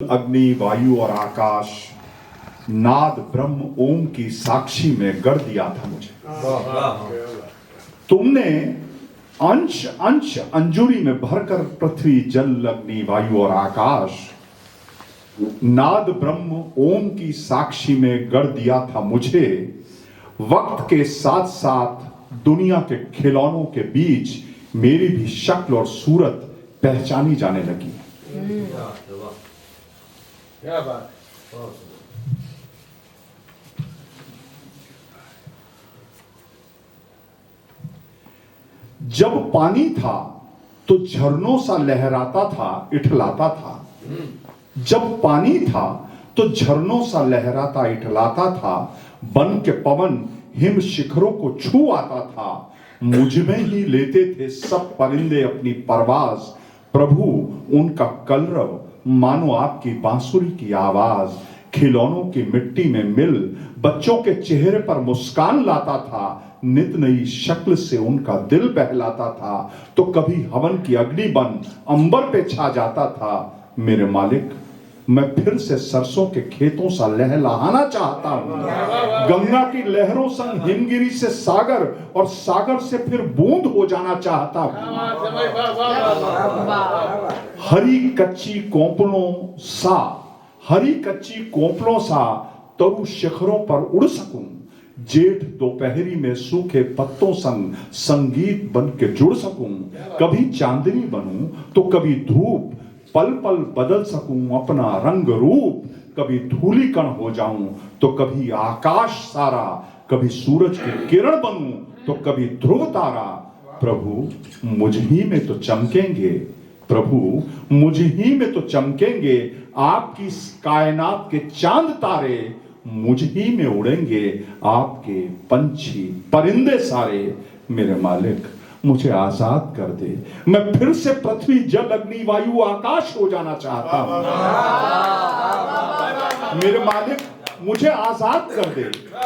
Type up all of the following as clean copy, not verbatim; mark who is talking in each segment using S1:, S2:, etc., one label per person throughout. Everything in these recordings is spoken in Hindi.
S1: अग्नि वायु और आकाश नाद ब्रह्म ओम की साक्षी में गढ़ दिया था मुझे। तुमने अंश अंश अंजुरी में भरकर पृथ्वी जल अग्नि वायु और आकाश नाद ब्रह्म ओम की साक्षी में गढ़ दिया था मुझे। वक्त के साथ साथ दुनिया के खिलौनों के बीच मेरी भी शक्ल और सूरत पहचानी जाने लगी।
S2: क्या बात।
S1: जब पानी था तो झरनों सा लहराता था, इठलाता था। जब पानी था तो झरनों सा लहराता इठलाता था। बन के पवन हिम शिखरों को छू आता था। मुझ में ही लेते थे सब परिंदे अपनी परवाज। प्रभु उनका कलरव मानो आपकी बांसुरी की आवाज। खिलौनों की मिट्टी में मिल बच्चों के चेहरे पर मुस्कान लाता था। नित नई शक्ल से उनका दिल बहलाता था। तो कभी हवन की अग्नि बन अंबर पे छा जाता था। मेरे मालिक, मैं फिर से सरसों के खेतों सा लहलहाना चाहता हूं। गंगा की लहरों संग हिमगिरी से सागर और सागर से फिर बूंद हो जाना चाहता हूं। हरी कच्ची कोपलों सा तरु शिखरों पर उड़ सकूं। जेठ दोपहरी में सूखे पत्तों संग संगीत बन के जुड़ सकूं। कभी चांदनी बनूं तो कभी धूप, पल पल बदल सकूं अपना रंग रूप। कभी धूली कण हो जाऊं तो कभी आकाश सारा। कभी सूरज की किरण बनूं तो कभी ध्रुव तारा। प्रभु मुझ ही में तो चमकेंगे, प्रभु मुझ ही में तो चमकेंगे आपकी कायनात के चांद तारे। मुझ ही में उड़ेंगे आपके पंछी परिंदे सारे। मेरे मालिक, मुझे आजाद कर दे। मैं फिर से पृथ्वी जल अग्नि वायु आकाश हो जाना चाहता हूं। मेरे मालिक, मुझे आजाद कर दे।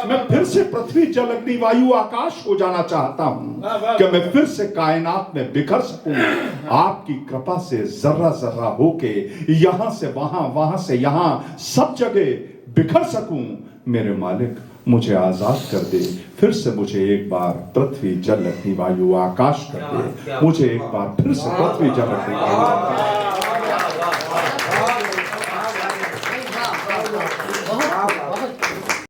S1: मैं फिर से पृथ्वी जल अग्नि वायु आकाश हो जाना चाहता हूं कि मैं फिर से कायनात में बिखर सकूं। आपकी कृपा से जर्रा जर्रा होके यहां से वहां, वहां से यहां सब जगह बिखर सकूं। मेरे मालिक, मुझे आजाद कर दे। फिर से मुझे एक बार पृथ्वी जल अग्नि वायु आकाश कर दे। मुझे एक बार फिर से पृथ्वी जल अग्नि वायु आकाश।